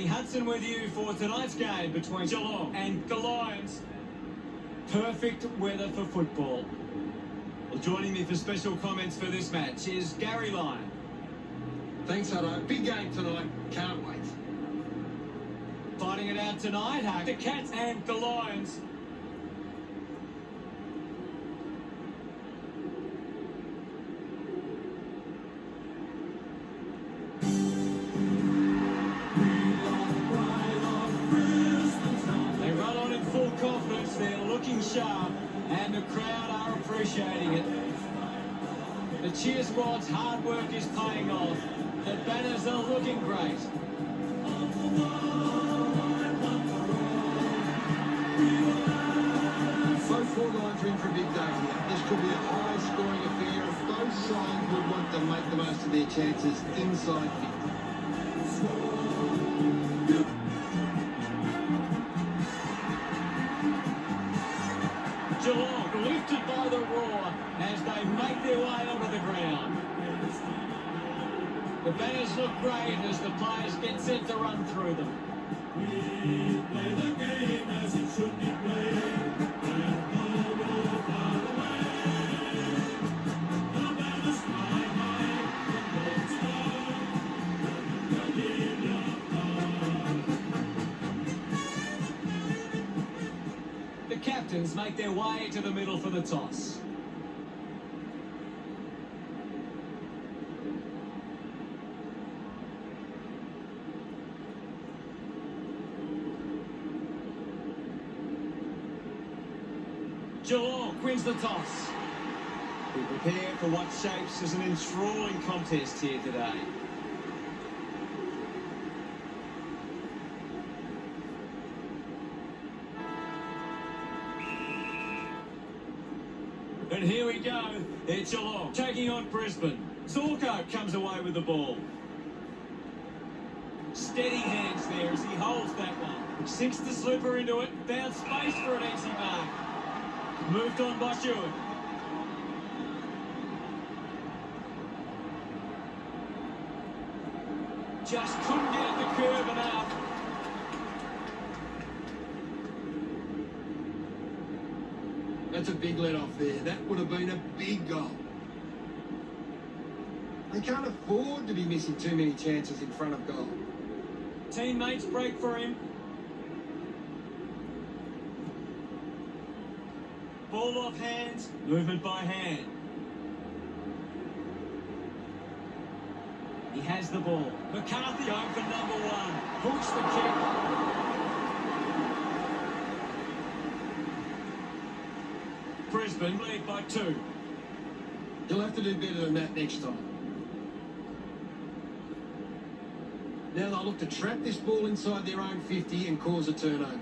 Danny Hudson with you for tonight's game between Geelong and the Lions. Perfect weather for football. Well, joining me for special comments for this match is Gary Lyon. Thanks, Hutto. Big game tonight. Can't wait. Fighting it out tonight, the Cats and the Lions. They run on in full confidence. They're looking sharp, and the crowd are appreciating it. The cheer squad's hard work is paying off. The banners are looking great. Both four lines are in for a big day here. This could be a high-scoring affair. Both sides would want to make the most of their chances inside 50. Geelong lifted by the roar as they make their way onto the ground. The banners look great as the players get set to run through them. We play the game as it should be played, and all will fly away. The banners fly high from pole to pole. The captains make their way to the middle for the toss. Geelong wins the toss. We prepare for what shapes as an enthralling contest here today. And here we go. It's Geelong taking on Brisbane. Zorko comes away with the ball. Steady hands there as he holds that one. Sinks the slipper into it. Found space for an easy mark. Moved on by Stewart. Just couldn't get at the curve enough. That's a big let-off there. That would have been a big goal. They can't afford to be missing too many chances in front of goal. Teammates break for him. Ball off hands, movement by hand. He has the ball. McCarthy home for number one. Hooks the kick. Brisbane lead by 2. You'll have to do better than that next time. Now they'll look to trap this ball inside their own 50 and cause a turnover.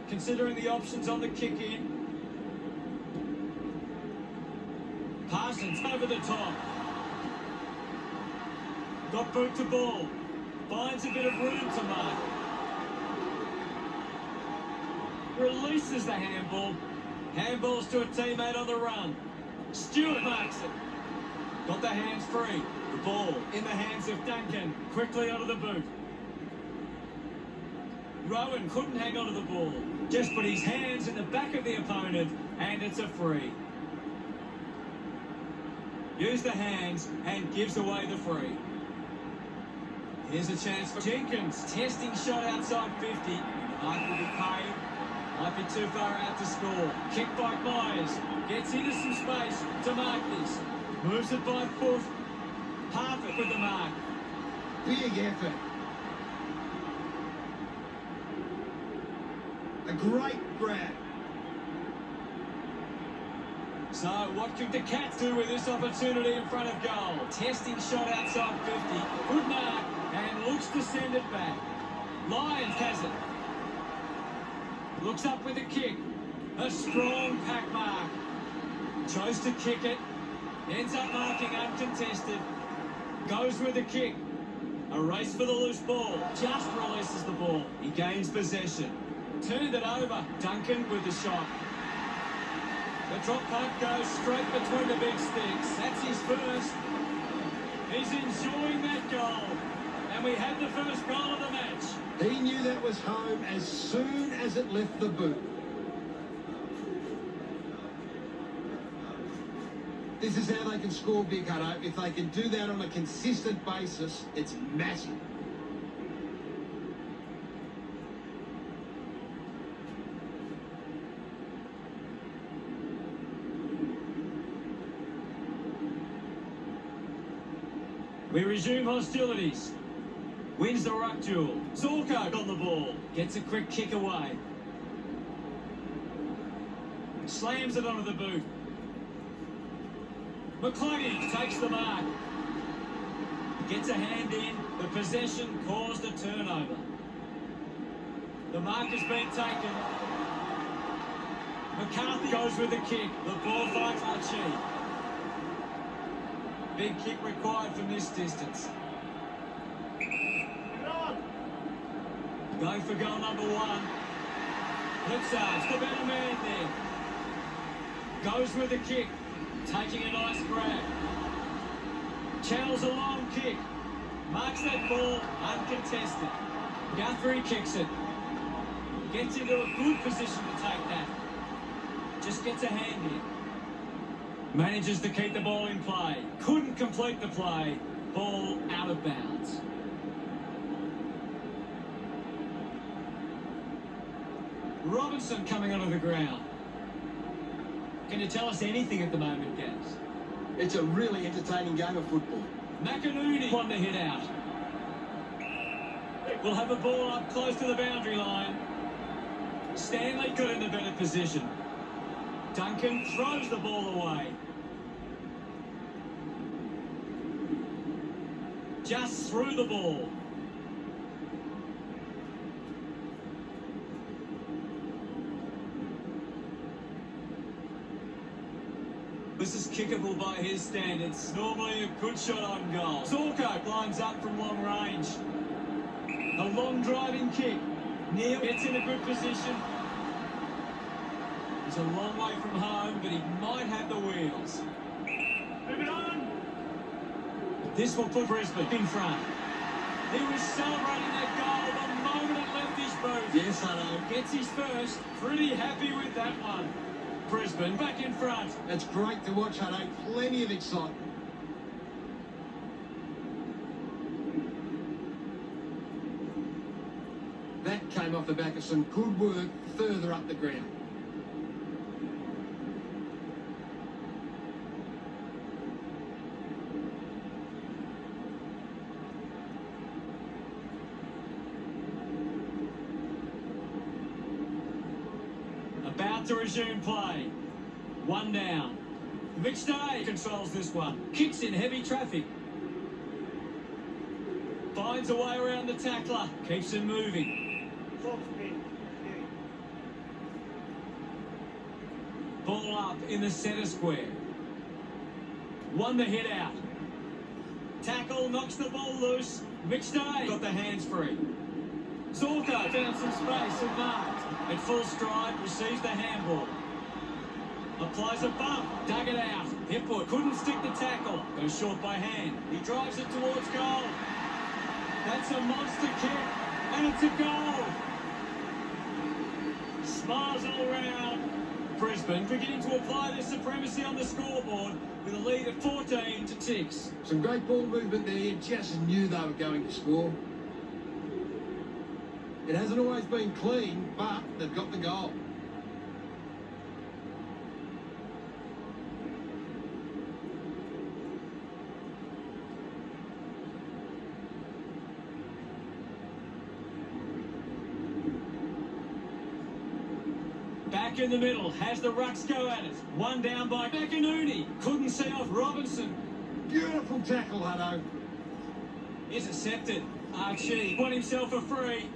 Considering the options on the kick in. Parsons over the top. Got boot to ball. Finds a bit of room to mark. Releases the handball. Handballs to a teammate on the run. Stewart marks it. Got the hands free. The ball in the hands of Duncan. Quickly onto the boot. Rowan couldn't hang on to the ball. Just put his hands in the back of the opponent, and it's a free. Use the hands and gives away the free. Here's a chance for Jenkins. Testing shot outside 50. Mark will be paid. Might be too far out to score. Kick by Myers. Gets into some space to mark this. Moves it by foot. Harper with the mark. Big effort. A great grab. So what could the Cats do with this opportunity in front of goal? Testing shot outside 50. Good mark and looks to send it back. Lions has it. Looks up with a kick. A strong pack mark. Chose to kick it. Ends up marking uncontested. Goes with a kick. A race for the loose ball. Just releases the ball. He gains possession. Turned it over. Duncan with the shot. The drop punt goes straight between the big sticks. That's his first. He's enjoying that goal. And And we have the first goal of the match. He knew that was home as soon as it left the boot. This is how they can score big, Hutto. If they can do that on a consistent basis, it's massive. We resume hostilities. Wins the ruck duel. Zorko on the ball. Gets a quick kick away. Slams it onto the boot. McCluggage takes the mark. Gets a hand in. The possession caused a turnover. The mark has been taken. McCarthy goes with the kick. The ball finds Archie. Big kick required from this distance. Going for goal number one. Blitzard's the better man there. Goes with the kick. Taking a nice grab. Channels a long kick. Marks that ball uncontested. Guthrie kicks it. Gets into a good position to take that. Just gets a hand in. Manages to keep the ball in play. Couldn't complete the play. Ball out of bounds. Robinson coming onto the ground. Can you tell us anything at the moment, Gaz? It's a really entertaining game of football. McInerney won the hit out. We'll have a ball up close to the boundary line. Stanley got in the better position. Duncan throws the ball away. Just threw the ball. This is kickable by his standards. Normally a good shot on goal. Zorko lines up from long range. A long driving kick. Neil gets in a good position. He's a long way from home, but he might have the wheels. Moving on. This will put Brisbane in front. He was celebrating that goal the moment it left his boot. Yes, I know. Gets his first. Pretty happy with that one. Brisbane back in front. It's great to watch, Hutto. Plenty of excitement. That came off the back of some good work further up the ground. About to resume play. One down. McStay controls this one. Kicks in heavy traffic. Finds a way around the tackler. Keeps him moving. Ball up in the centre square. Won the hit out. Tackle knocks the ball loose. McStay got the hands free. Zorko found some space and marked. At full stride, receives the handball. Applies a bump, dug it out. Hipwood couldn't stick the tackle. Goes short by hand. He drives it towards goal. That's a monster kick, and it's a goal. Smiles all round. Brisbane beginning to apply their supremacy on the scoreboard with a lead of 14-6. Some great ball movement there. You just knew they were going to score. It hasn't always been clean, but they've got the goal. Back in the middle, has the rucks go at it. One down by McInerney. Couldn't see off Robinson. Beautiful tackle, Hutto. Intercepted. Archie won himself a free.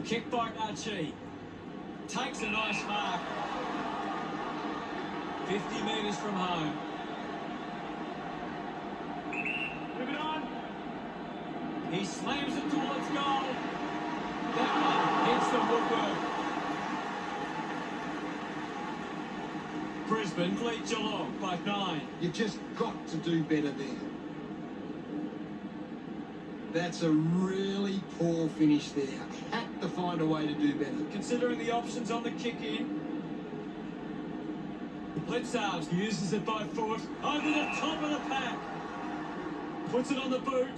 Kick by Archie. Takes a nice mark. 50 metres from home. He slams it towards goal. That one hits the woodwork. Brisbane lead Geelong by 9. You've just got to do better there. That's a really poor finish there. Had to find a way to do better. Considering the options on the kick in. Blitzarves uses it by foot. Over the top of the pack. Puts it on the boot.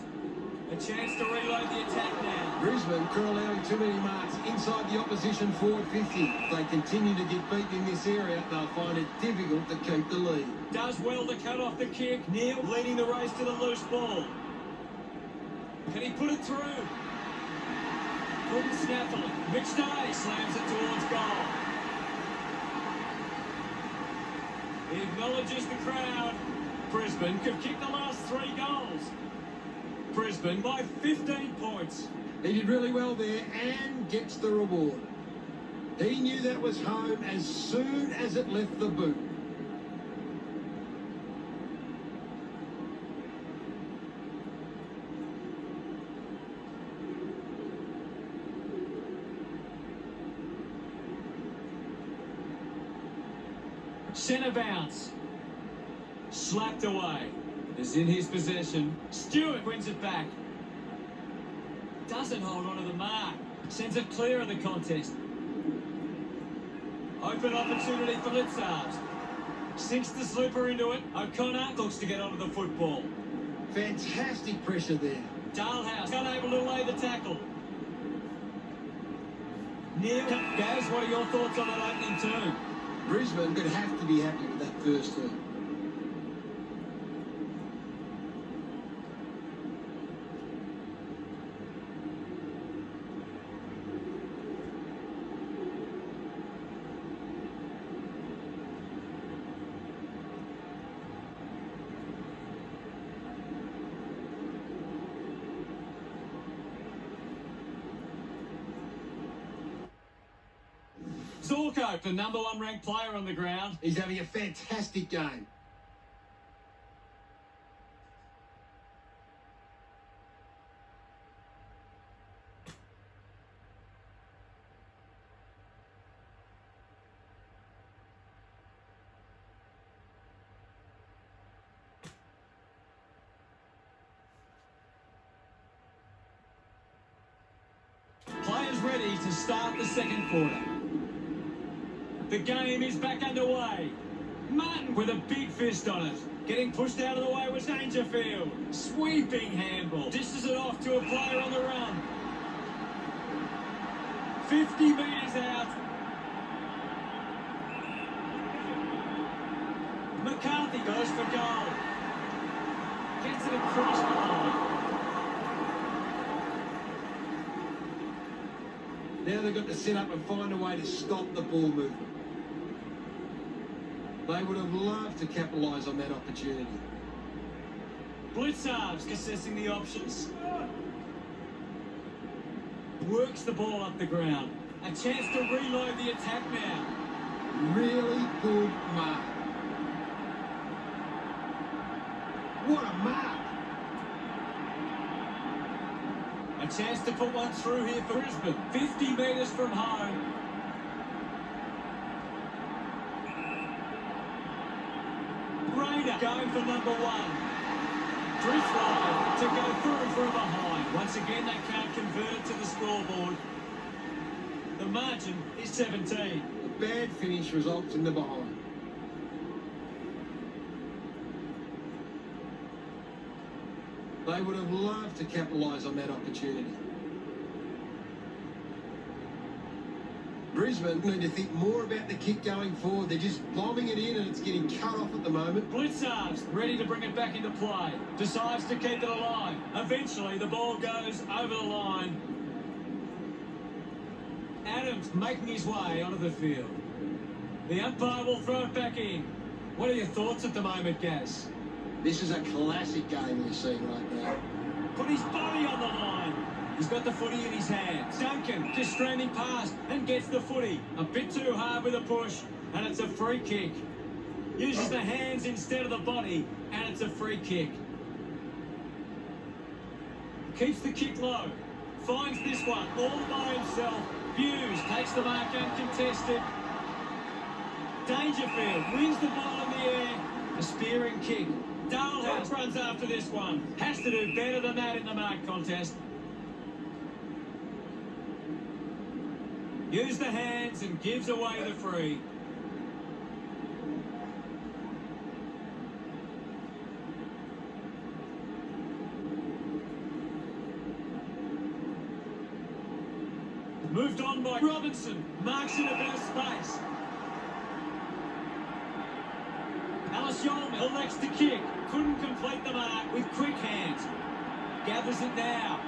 A chance to reload the attack now. Brisbane are allowing too many marks inside the opposition forward 50. If they continue to get beaten in this area, they'll find it difficult to keep the lead. Does well to cut off the kick. Neil leading the race to the loose ball. Can he put it through? Couldn't snaffle it. McStay slams it towards goal. He acknowledges the crowd. Brisbane could kick the last 3 goals. Brisbane by 15 points. He did really well there and gets the reward. He knew that was home as soon as it left the boot. Centre bounce. Slapped away. Is in his possession. Stewart wins it back. Doesn't hold on to the mark. Sends it clear of the contest. Open opportunity for Blitzarves. Sinks the slipper into it. O'Connor looks to get onto the football. Fantastic pressure there. Dalhouse unable to lay the tackle. Neil, Gaz, what are your thoughts on that opening turn? Brisbane could have to be happy with that first turn. Zorko, the #1 ranked player on the ground. He's having a fantastic game. Players ready to start the second quarter. The game is back underway. Martin with a big fist on it. Getting pushed out of the way was Dangerfield. Sweeping handball. Dishes it off to a player on the run. 50 metres out. McCarthy goes for goal. Gets it across the line. Now they've got to set up and find a way to stop the ball movement. They would have loved to capitalise on that opportunity. Blitzarves assessing the options. Works the ball up the ground. A chance to reload the attack now. Really good mark. What a mark! A chance to put one through here for Brisbane. 50 metres from home. Raider going for #1. Drift line to go through from behind. Once again, they can't convert it to the scoreboard. The margin is 17. A bad finish results in the behind. They would have loved to capitalise on that opportunity. Brisbane need to think more about the kick going forward. They're just bombing it in and it's getting cut off at the moment. Blitzarves ready to bring it back into play. Decides to keep it alive. Eventually the ball goes over the line. Adams making his way onto the field. The umpire will throw it back in. What are your thoughts at the moment, Gaz? This is a classic game we're seeing right now. Put his body on the line. He's got the footy in his hand. Duncan just stranding past and gets the footy. A bit too hard with a push, and it's a free kick. Uses the hands instead of the body, and it's a free kick. Keeps the kick low. Finds this one all by himself. Hughes takes the mark uncontested. Dangerfield wins the ball in the air. A spearing kick. Dalehouse runs after this one. Has to do better than that in the mark contest. Use the hands and gives away the free. Moved on by Robinson. Marks in a bit of space. Alice Yeoman elects to kick. Couldn't complete the mark with quick hands. Gathers it now.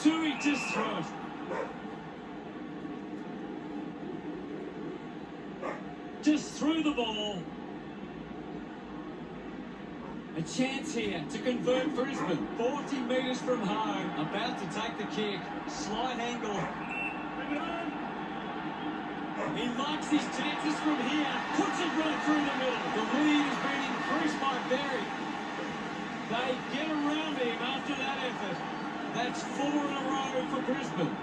Tui just threw it. Just threw the ball. A chance here to convert Brisbane. 40 metres from home. About to take the kick. Slight angle. He likes his chances from here. Puts it right through the middle. The lead has been increased by Berry. They get around him after that effort. That's 4 in a row for Brisbane.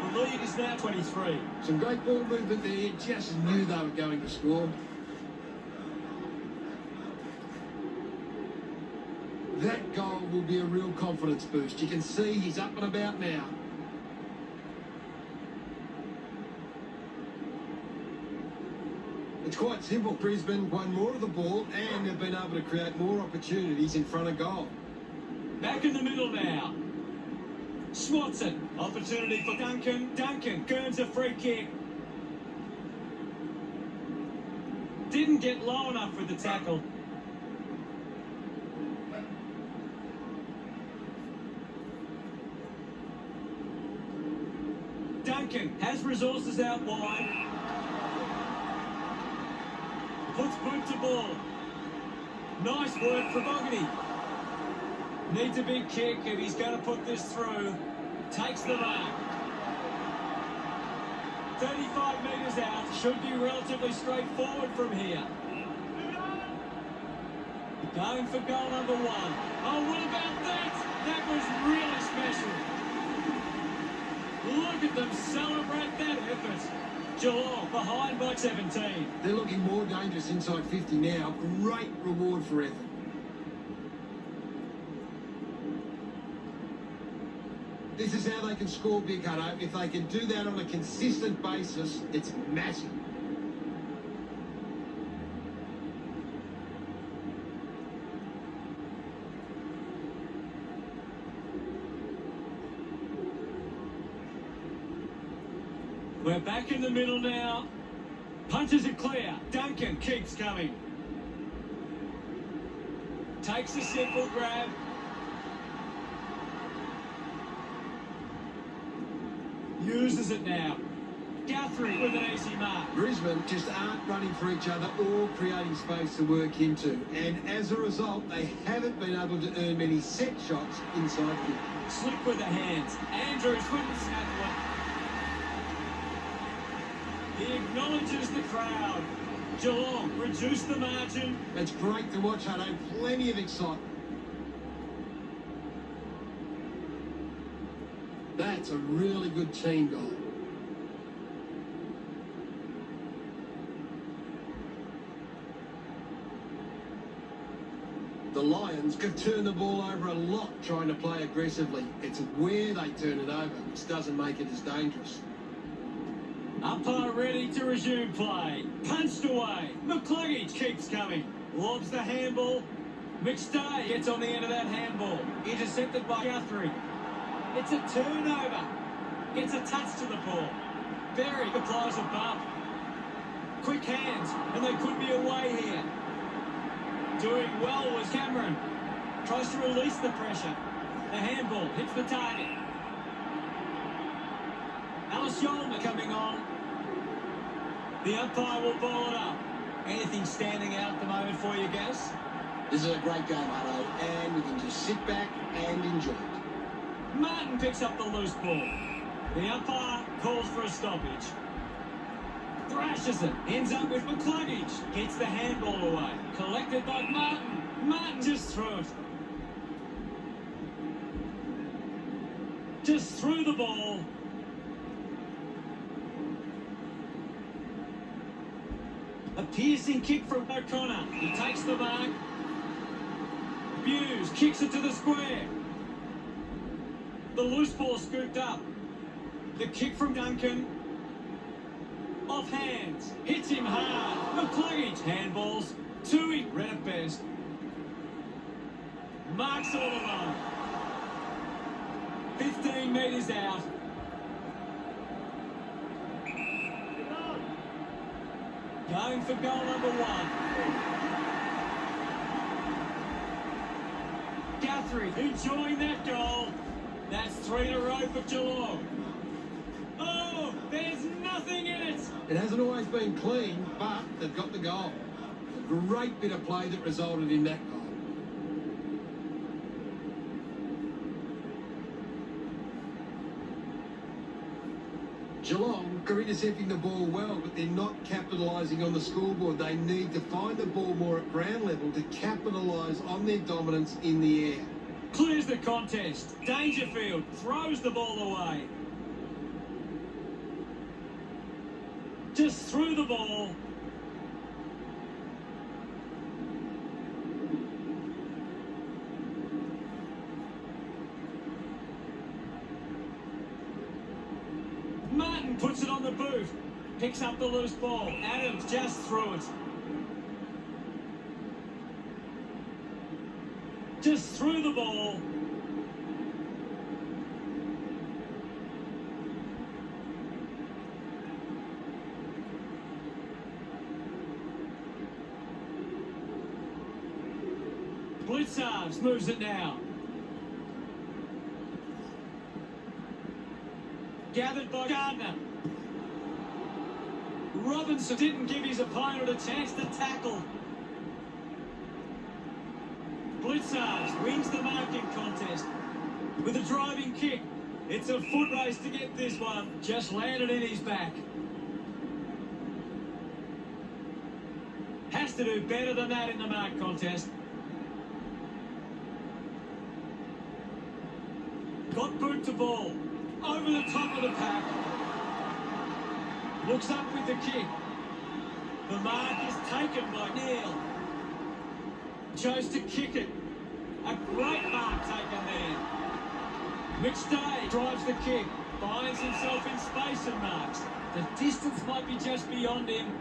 The lead is now 23. Some great ball movement there. Just knew they were going to score. That goal will be a real confidence boost. You can see he's up and about now. It's quite simple. Brisbane won more of the ball and have been able to create more opportunities in front of goal. Back in the middle now. Swanson. Opportunity for Duncan. Duncan earns a free kick. Didn't get low enough with the tackle. Duncan has resources out wide. Puts boot to ball. Nice work for Boggany. Needs a big kick if he's going to put this through. Takes the mark. 35 metres out. Should be relatively straightforward from here. Going for goal number 1. Oh, what about that? That was really special. Look at them celebrate that effort. Geelong behind by 17. They're looking more dangerous inside 50 now. Great reward for effort. This is how they can score big, Hutto. If they can do that on a consistent basis, it's massive. We're back in the middle now. Punches it clear. Duncan keeps coming. Takes a simple grab. Uses it now. Guthrie with an easy mark. Brisbane just aren't running for each other or creating space to work into. And as a result, they haven't been able to earn many set shots inside 50. Slick with the hands. Andrews couldn't snaffle it. He acknowledges the crowd. Geelong reduced the margin. It's great to watch, Hutto. Plenty of excitement. That's a really good team goal. The Lions could turn the ball over a lot trying to play aggressively. It's where they turn it over, which doesn't make it as dangerous. Umpire ready to resume play. Punched away. McCluggage keeps coming. Lobs the handball. McStay gets on the end of that handball. Intercepted by Guthrie. It's a turnover. Gets a touch to the ball. Berry applies a bump. Quick hands, and they could be away here. Doing well was Cameron. Tries to release the pressure. The handball hits the target. Alice Yeoman coming on. The umpire will ball it up. Anything standing out at the moment for you, Gas? This is a great game, Hutto, and we can just sit back and enjoy it. Martin picks up the loose ball. The umpire calls for a stoppage. Thrashes it. Ends up with McCluggage. Gets the handball away. Collected by Martin. Martin just threw it. Just threw the ball. A piercing kick from O'Connor. He takes the mark. Hughes kicks it to the square. The loose ball scooped up. The kick from Duncan. Off hands. Hits him hard. The pluggage. Handballs. Tui read it best. Marks all alone. 15 metres out. Going for goal number 1. Cattery enjoying that goal. That's 3 in a row for Geelong. Oh, there's nothing in it. It hasn't always been clean, but they've got the goal. A great bit of play that resulted in that goal. Geelong are intercepting the ball well, but they're not capitalising on the scoreboard. They need to find the ball more at ground level to capitalise on their dominance in the air. Clears the contest. Dangerfield throws the ball away. Just threw the ball. Martin puts it on the boot. Picks up the loose ball. Adams just threw it. Just threw the ball. Blitzarves moves it now. Gathered by Gardner. Robinson didn't give his opponent a chance to tackle. Blitzarves wins the marking contest with a driving kick. It's a foot race to get this one. Just landed in his back. Has to do better than that in the mark contest. Got boot to ball. Over the top of the pack. Looks up with the kick. The mark is taken by Neil. Chose to kick it. A great mark taken there. McStay drives the kick. Finds himself in space and marks. The distance might be just beyond him.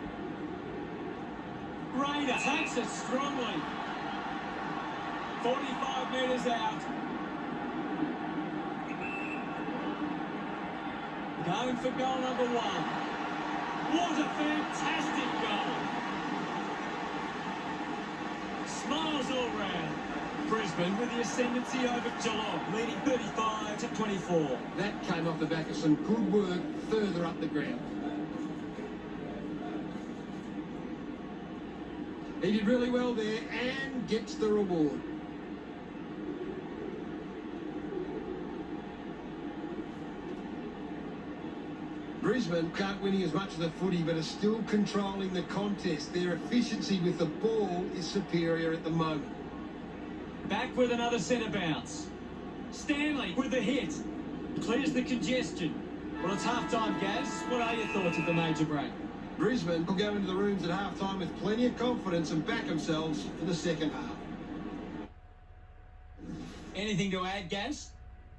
Raider takes it strongly. 45 metres out. Going for goal number 1. What a fantastic goal. Smiles all round. Brisbane with the ascendancy over Geelong, leading 35-24. That came off the back of some good work further up the ground. He did really well there and gets the reward. Brisbane can't winning as much of the footy, but are still controlling the contest. Their efficiency with the ball is superior at the moment. Back with another centre bounce. Stanley with the hit. Clears the congestion. Well, it's half-time, Gaz. What are your thoughts of the major break? Brisbane will go into the rooms at half-time with plenty of confidence and back themselves for the second half. Anything to add, Gaz?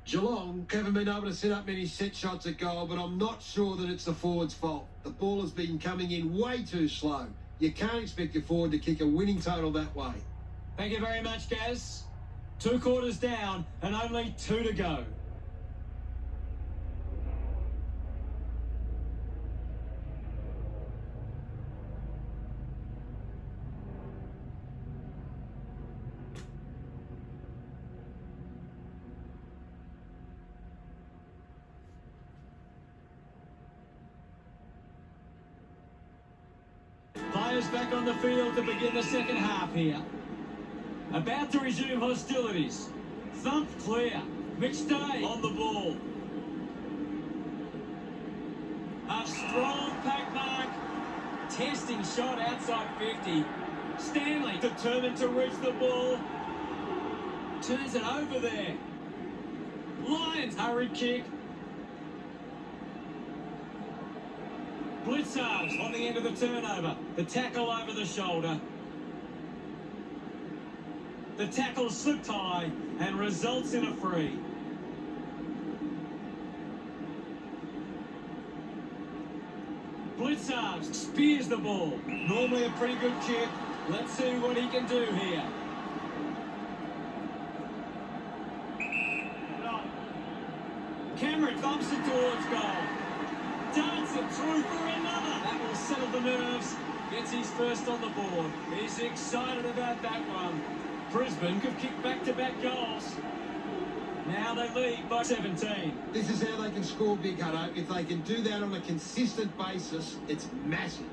Geelong haven't been able to set up many set shots at goal, but I'm not sure that it's the forward's fault. The ball has been coming in way too slow. You can't expect your forward to kick a winning total that way. Thank you very much, Gaz. 2 quarters down and only 2 to go. Players back on the field to begin the second half here. About to resume hostilities. Thump clear. McStay on the ball. A strong pack mark. Testing shot outside 50. Stanley determined to reach the ball. Turns it over there. Lions hurry kick. Blitzards on the end of the turnover. The tackle over the shoulder. The tackle slipped high and results in a free. Blitzards spears the ball. Normally a pretty good kick. Let's see what he can do here. Cameron bumps it towards goal. Darts it through for another. That will settle the nerves. Gets his first on the board. He's excited about that one. Brisbane could kick back-to-back goals. Now they lead by 17. This is how they can score big, Hutto. If they can do that on a consistent basis, it's massive.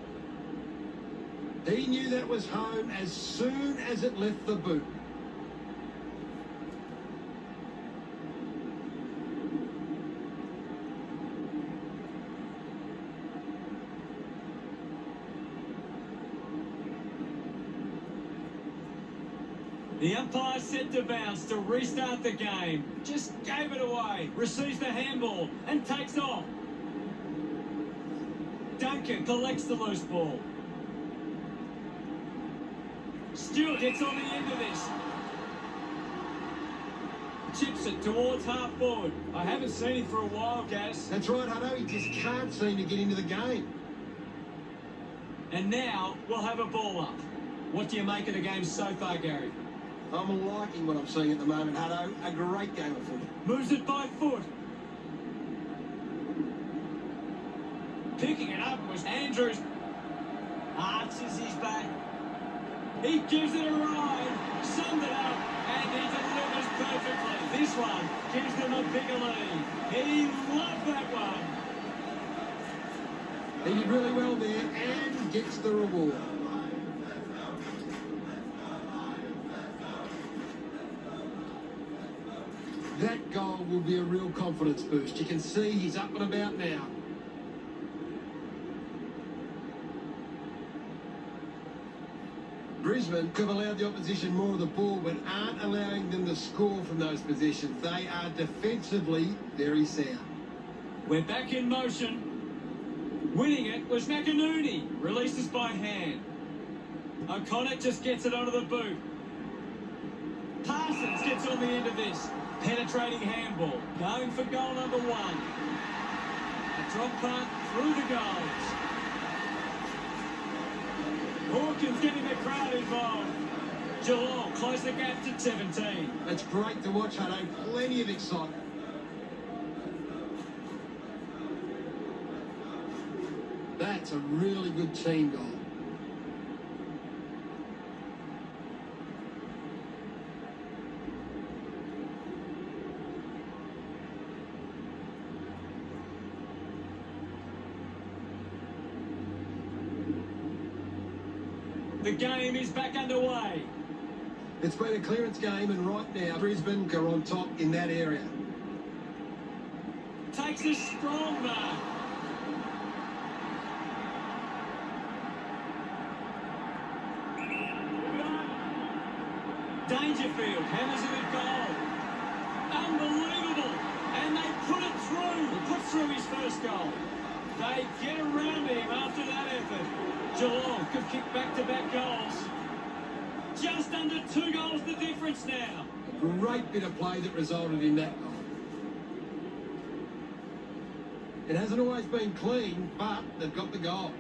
He knew that was home as soon as it left the boot. The umpire set to bounce to restart the game. Just gave it away. Receives the handball and takes off. Duncan collects the loose ball. Stewart gets on the end of this. Chips it towards half forward. I haven't seen him for a while, Gaz. That's right, Hutto. He just can't seem to get into the game. And now we'll have a ball up. What do you make of the game so far, Gary? I'm liking what I'm seeing at the moment, Hutto. A great game of footy. Moves it by foot. Picking it up was Andrews. Arches his back. He gives it a ride. Summed it up. And he delivers perfectly. This one gives them a bigger lead. He loved that one. He did really well there and gets the reward. That goal will be a real confidence boost. You can see he's up and about now. Brisbane have allowed the opposition more of the ball but aren't allowing them to score from those positions. They are defensively very sound. We're back in motion. Winning it was McInerney. Releases by hand. O'Connor just gets it onto the boot. Parsons gets on the end of this. Penetrating handball. Going for goal number one. A drop punt through the goals. Hawkins getting the crowd involved. Geelong close the gap to 17. It's great to watch, Hutto. Plenty of excitement. That's a really good team goal. The game is back underway. It's been a clearance game, and right now Brisbane are on top in that area. Takes a strong mark. Dangerfield hammers it at goal. Unbelievable. And they put it through. He puts through his first goal. They get around him after that effort. Geelong could kick back-to-back goals. Just under 2 goals the difference now. A great bit of play that resulted in that goal. It hasn't always been clean, but they've got the goal.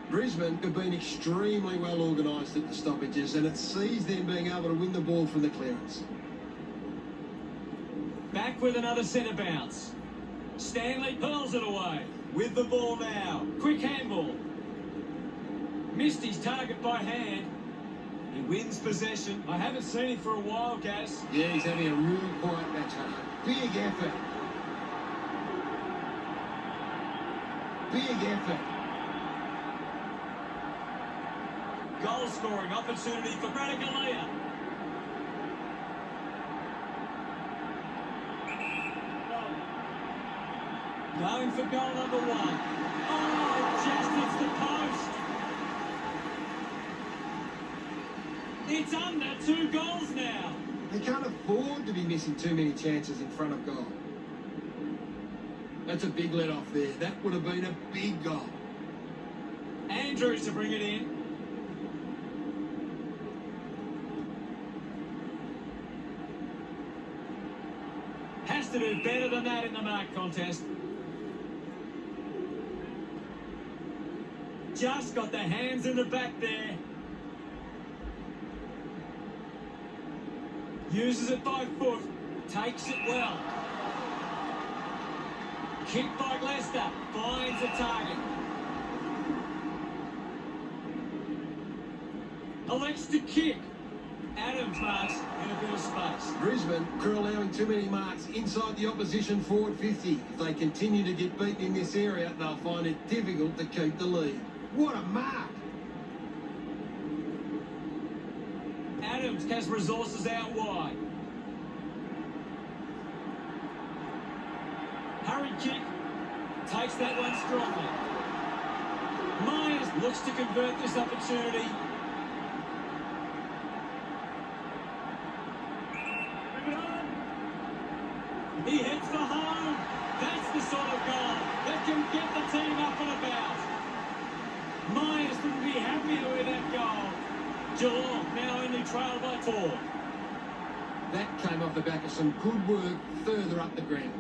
Brisbane have been extremely well organised at the stoppages, and it sees them being able to win the ball from the clearance. Back with another centre bounce. Stanley hurls it away. With the ball now. Quick handball. Missed his target by hand. He wins possession. I haven't seen him for a while, Gaz. Yeah, he's having a real quiet match, Hutto. Big effort. Big effort. Goal scoring opportunity for Bradigalia. Going for goal number one. Oh, just hits the post. It's under 2 goals now. They can't afford to be missing too many chances in front of goal. That's a big let off there. That would have been a big goal. Andrews to bring it in. Has to do better than that in the mark contest. Just got the hands in the back there. Uses it by foot. Takes it well. Kick by Leicester. Finds a target. Elects to kick. Adams marks in a bit of space. Brisbane are allowing too many marks inside the opposition forward 50. If they continue to get beaten in this area, they'll find it difficult to keep the lead. What a mark! Adams has resources out wide. Hurry kick. Takes that one strongly. Myers looks to convert this opportunity. He heads for home. That's the sort of goal that can get the team up and about. Myers wouldn't be happier with that goal. Geelong now only trail by 4. That came off the back of some good work further up the ground.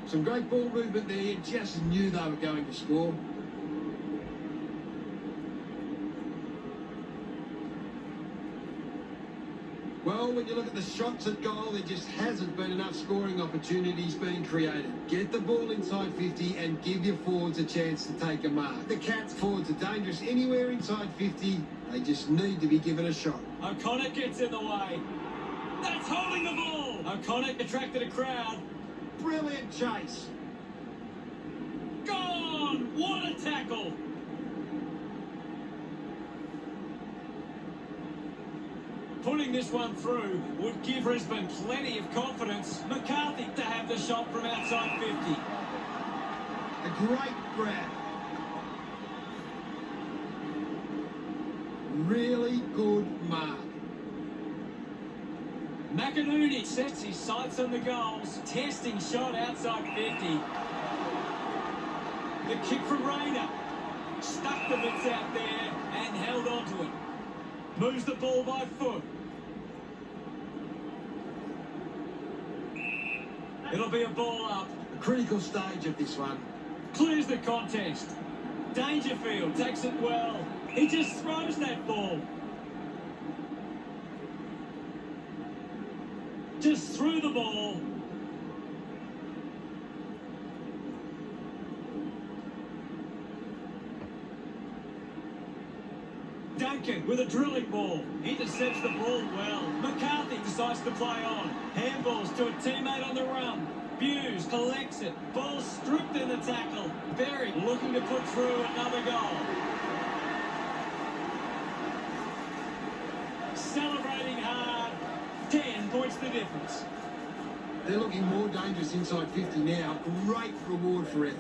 Some great ball movement there. Just knew they were going to score. Well, when you look at the shots at goal, there just hasn't been enough scoring opportunities being created. Get the ball inside 50 and give your forwards a chance to take a mark. The Cats forwards are dangerous anywhere inside 50. They just need to be given a shot. O'Connor gets in the way. That's holding the ball. O'Connor attracted a crowd. Brilliant chase. Gone! What a tackle! Putting this one through would give Brisbane plenty of confidence. McCarthy to have the shot from outside 50. A great grab. Really good mark. McInerney sets his sights on the goals. Testing shot outside 50. The kick from Rayner. Stuck the bits out there and held onto it. Moves the ball by foot. It'll be a ball up. A critical stage of this one. Clears the contest. Dangerfield takes it well. He just throws that ball. Just threw the ball. Duncan with a drilling ball. Intercepts the ball well. McCarthy decides to play on. Handballs to a teammate on the run. Hughes collects it. Ball stripped in the tackle. Berry looking to put through another goal. Celebrating hard. 10 points the difference. They're looking more dangerous inside 50 now. Great reward for effort.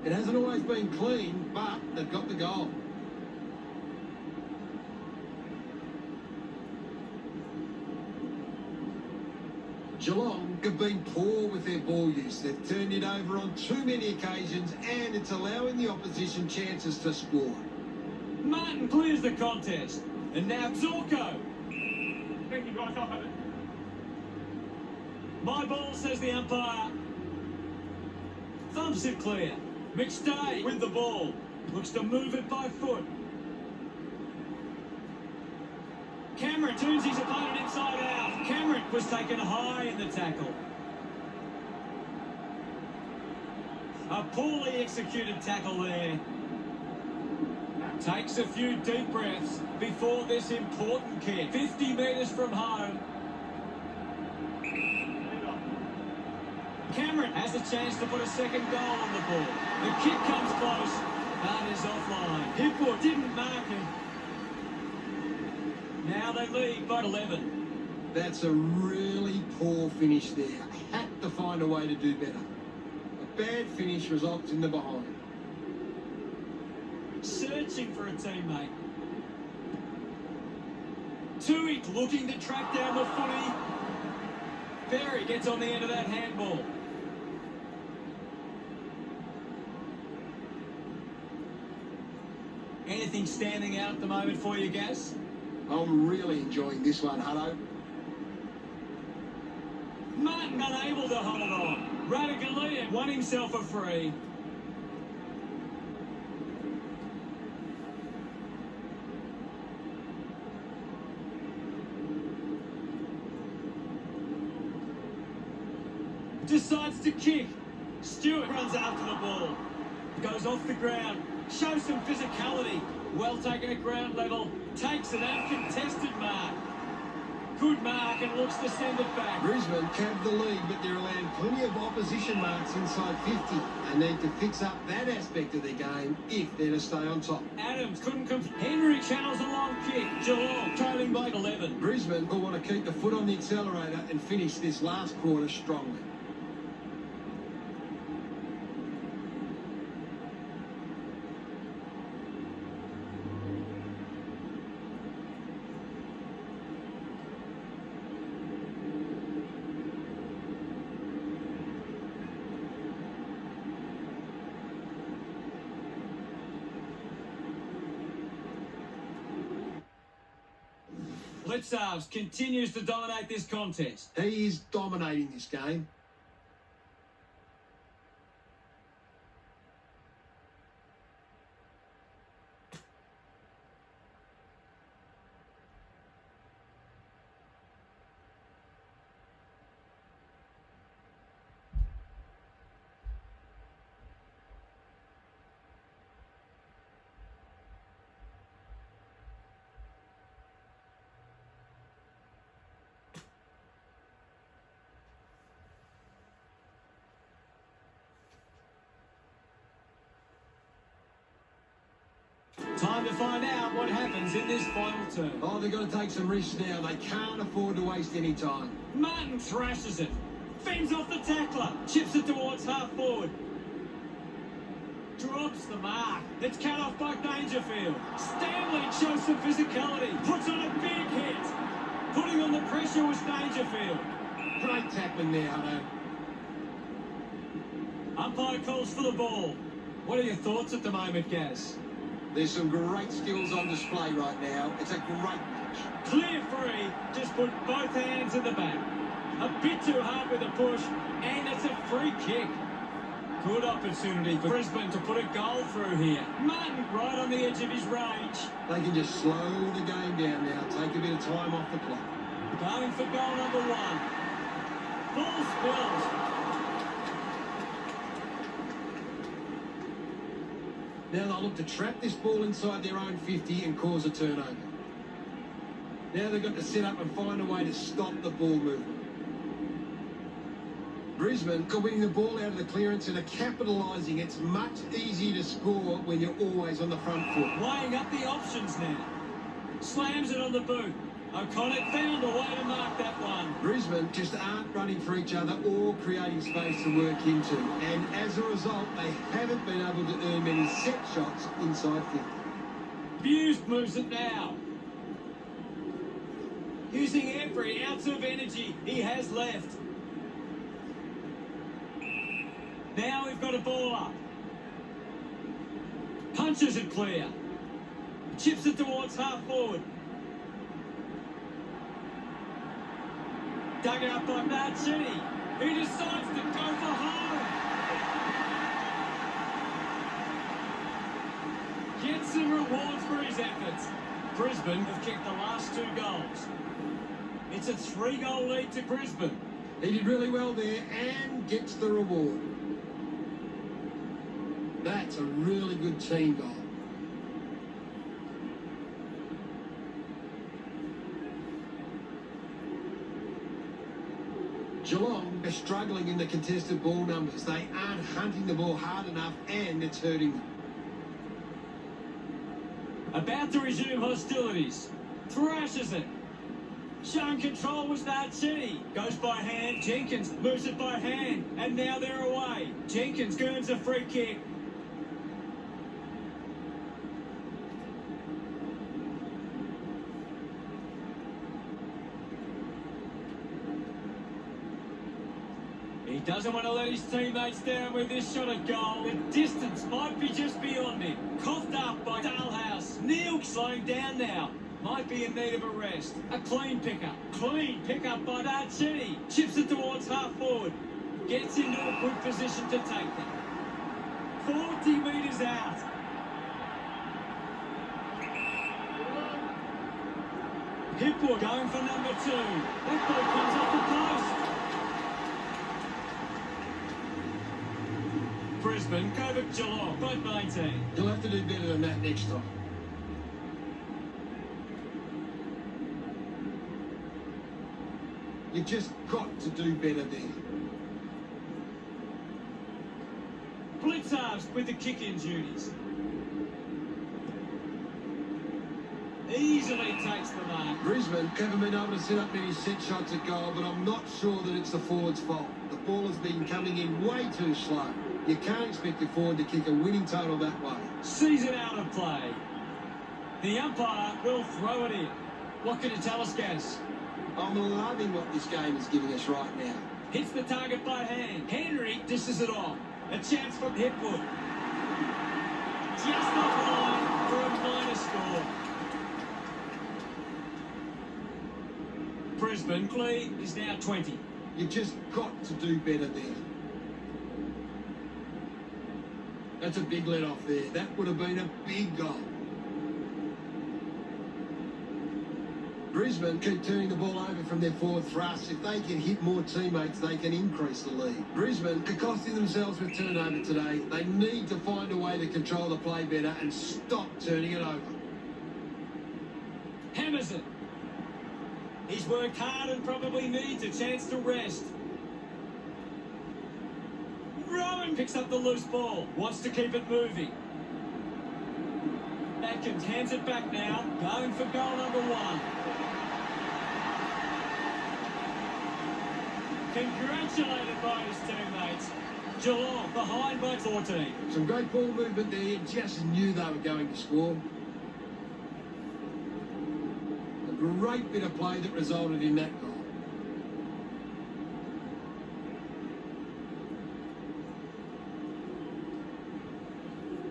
It hasn't always been clean, but they've got the goal. Geelong have been poor with their ball use. They've turned it over on too many occasions, and it's allowing the opposition chances to score. Martin clears the contest. And now Zorko. Thank you, guys. I'll have it. My ball, says the umpire. Thumps it clear. McStay with the ball. Looks to move it by foot. Cameron turns his opponent inside out. Cameron was taken high in the tackle. A poorly executed tackle there. Takes a few deep breaths before this important kick. 50 metres from home. Cameron has a chance to put a second goal on the board. The kick comes close, but is offline. Hipwood didn't mark him. Now they lead by 11. That's a really poor finish there. Had to find a way to do better. bad finish results in the behind. Searching for a teammate. Tui looking to track down the footy. Berry gets on the end of that handball. Anything standing out at the moment for you, Gaz? I'm really enjoying this one, Hutto. Martin unable to hold on. Radically won himself a free. Decides to kick. Stewart runs after the ball. Goes off the ground. Shows some physicality. Well taken at ground level. Takes an uncontested mark. Good mark and looks to send it back. Brisbane capped the lead, but they're allowed plenty of opposition marks inside 50. They need to fix up that aspect of their game if they're to stay on top. Adams couldn't come. Henry channels a long kick. Geelong trailing by 11. Brisbane will want to keep the foot on the accelerator and finish this last quarter strongly. Blitzarves continues to dominate this contest. He is dominating this game. Time to find out what happens in this final turn. Oh, they've got to take some risks now. They can't afford to waste any time. Martin thrashes it. Fends off the tackler. Chips it towards half forward. Drops the mark. It's cut off by Dangerfield. Stanley shows some physicality. Puts on a big hit. Putting on the pressure was Dangerfield. Great tackling there, Hutto. Umpire calls for the ball. What are your thoughts at the moment, Gaz? There's some great skills on display right now. It's a great match. Clear free. Just put both hands in the back. A bit too hard with a push. And it's a free kick. Good opportunity for Brisbane to put a goal through here. Martin right on the edge of his range. They can just slow the game down now. Take a bit of time off the clock. Going for goal number one. Ball spills. Now they'll look to trap this ball inside their own 50 and cause a turnover. Now they've got to set up and find a way to stop the ball movement. Brisbane are winning the ball out of the clearance and are capitalising. It's much easier to score when you're always on the front foot. Weighing up the options now. Slams it on the boot. O'Connor found a way to mark that one. Brisbane just aren't running for each other or creating space to work into. And as a result, they haven't been able to earn many set shots inside 50. Buse moves it now. Using every ounce of energy he has left. Now we've got a ball up. Punches it clear. Chips it towards half forward. Dug out by Marchini. He decides to go for home. Gets some rewards for his efforts. Brisbane have kicked the last 2 goals. It's a 3-goal lead to Brisbane. He did really well there and gets the reward. That's a really good team goal. Geelong are struggling in the contested ball numbers. They aren't hunting the ball hard enough and it's hurting them. About to resume hostilities. Thrashes it. Showing control was Narchi. Goes by hand. Jenkins moves it by hand. And now they're away. Jenkins earns a free kick. He doesn't want to let his teammates down with this shot at goal. The distance might be just beyond him. Coughed up by Dalhouse. Neil slowing down now. Might be in need of a rest. A clean pickup. Clean pickup by Darchi. Chips it towards half forward. Gets into a good position to take them. 40 metres out. Hipwood going for number 2. That ball comes off the post. Brisbane, Coburg, Geelong, both 19. You'll have to do better than that next time. You've just got to do better there. Blitzarves with the kick-in duties. Easily takes the mark. Brisbane haven't been able to set up many set shots at goal, but I'm not sure that it's the forward's fault. The ball has been coming in way too slow. You can't expect your forward to kick a winning total that way. Sees it out of play. The umpire will throw it in. What can you tell us, Gaz? I'm loving what this game is giving us right now. Hits the target by hand. Henry dishes it off. A chance from Hipwood. Just offline for a minor score. Brisbane lead is now 20. You've just got to do better there. That's a big let off there. That would have been a big goal. Brisbane keep turning the ball over from their forward thrust. If they can hit more teammates, they can increase the lead. Brisbane are costing themselves with turnover today. They need to find a way to control the play better and stop turning it over. Hammers it. He's worked hard and probably needs a chance to rest. Rowan picks up the loose ball. Wants to keep it moving. Atkins hands it back now. Going for goal number 1. Congratulated by his teammates. Geelong behind by 14. Some great ball movement there. You just knew they were going to score. A great bit of play that resulted in that goal.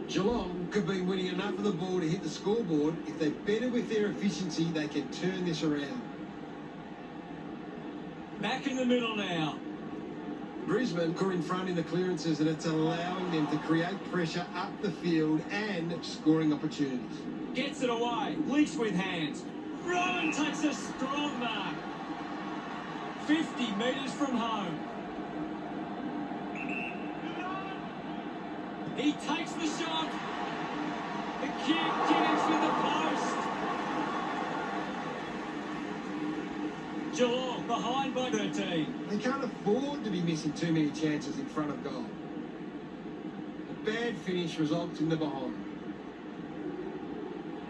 Geelong could be winning enough of the ball to hit the scoreboard. If they're better with their efficiency, they can turn this around. Back in the middle now. Brisbane are in front in the clearances, and it's allowing them to create pressure up the field and scoring opportunities. Gets it away. Leaks with hands. Rowan takes a strong mark. 50 metres from home. He takes the shot. The kick connects with the post. Geelong behind by 13. They can't afford to be missing too many chances in front of goal. A bad finish results in the behind.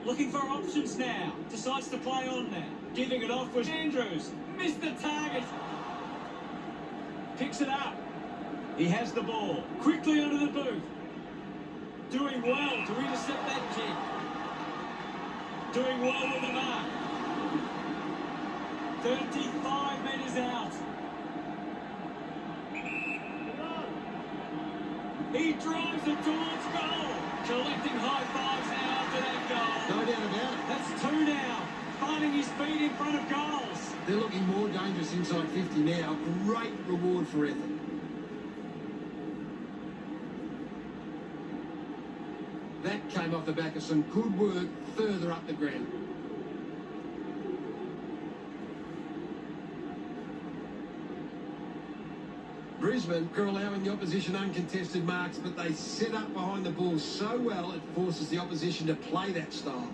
Looking for options now. Decides to play on now. Giving it off was Andrews. Missed the target. Picks it up. He has the ball. Quickly under the boot. Doing well to intercept that kick. Doing well with the mark. 35 metres out. He drives it towards goal. Collecting high fives now after that goal. No doubt about it. That's 2 now. Finding his feet in front of goals. They're looking more dangerous inside 50 now. Great reward for effort. That came off the back of some good work further up the ground. Brisbane are allowing the opposition uncontested marks, but they set up behind the ball so well it forces the opposition to play that style.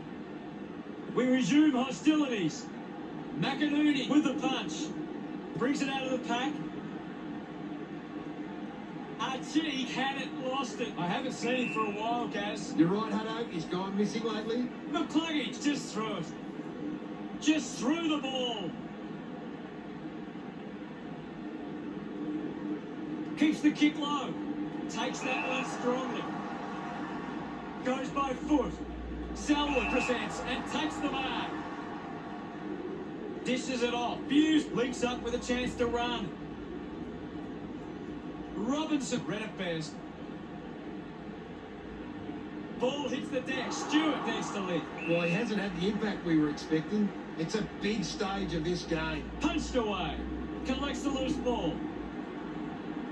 We resume hostilities. McInerney with the punch. Brings it out of the pack. Archie had it, lost it. I haven't seen him for a while, Gaz. You're right, Hutto. He's gone missing lately. McCluggage just threw it. Just threw the ball. Keeps the kick low. Takes that one strongly. Goes by foot. Selwood presents and takes the mark. Dishes it off. Hughes links up with a chance to run. Robinson read it best. Ball hits the deck. Stewart needs to lift. Well, he hasn't had the impact we were expecting. It's a big stage of this game. Punched away. Collects the loose ball.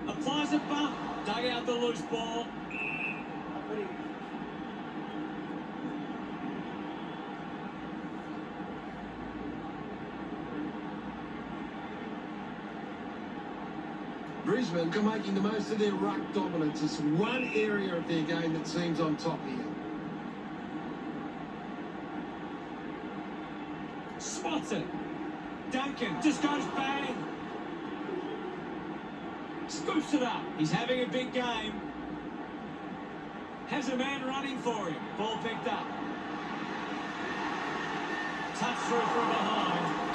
Applies a bump. Dug out the loose ball. Brisbane are making the most of their ruck dominance. It's one area of their game that seems on top here. Spots it. Duncan just goes bang. Scoops it up. He's having a big game. Has a man running for him. Ball picked up. Touch through from behind.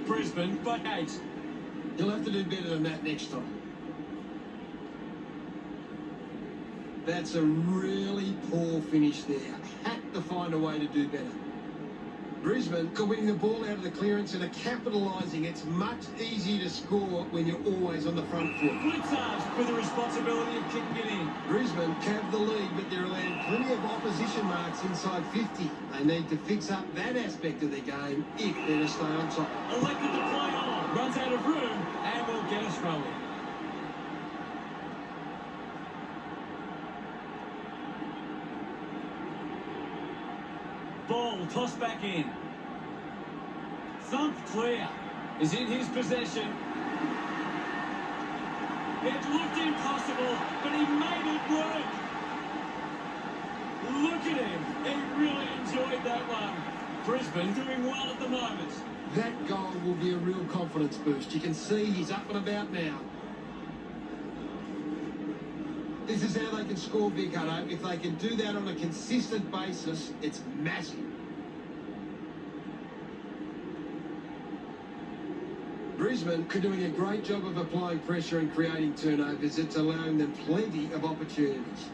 Brisbane by 8. He'll have to do better than that next time. That's a really poor finish there. Had to find a way to do better. Brisbane are winning the ball out of the clearance and are capitalising. It's much easier to score when you're always on the front foot. Blitzard with the responsibility of kicking it in. Brisbane have the lead, but they're allowing plenty of opposition marks inside 50. They need to fix up that aspect of their game if they're to stay on top. Elected to play on. Runs out of room and will get a throw in. Ball tossed back in. Thumped clear. Is in his possession. It looked impossible, but he made it work. Look at him. He really enjoyed that one. Brisbane doing well at the moment. That goal will be a real confidence boost. You can see he's up and about now. This is how they can score big, Hutto. If they can do that on a consistent basis, it's massive. Brisbane are doing a great job of applying pressure and creating turnovers. It's allowing them plenty of opportunities.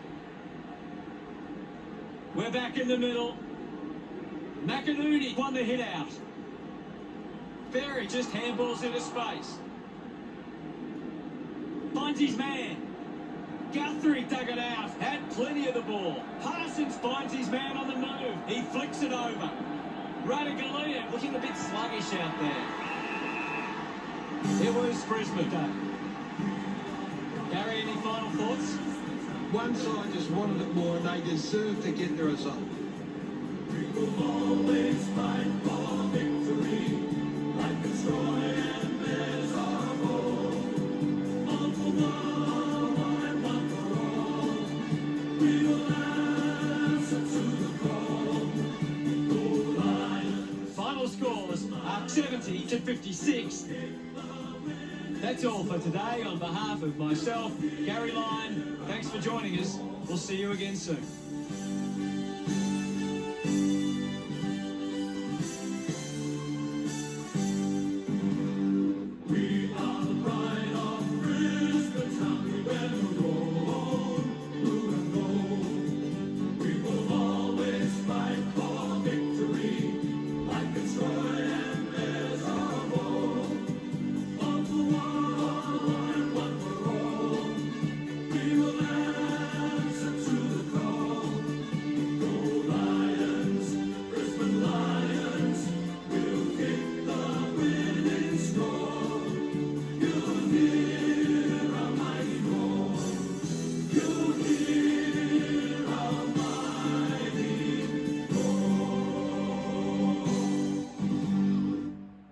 We're back in the middle. McInerney won the hit out. Berry just handballs into space. Finds his man. Guthrie dug it out, had plenty of the ball. Parsons finds his man on the move. He flicks it over. Radaglia looking a bit sluggish out there. It was Brisbane. Gary, any final thoughts? One side just wanted it more and they deserve to get the result. We will always fight for victory, like the Troy and there's our goal. All for one and one for all. We will answer to the call. Go Lions. Final scores are 70 to 56. That's all for today. On behalf of myself, Gary Lyon, thanks for joining us. We'll see you again soon.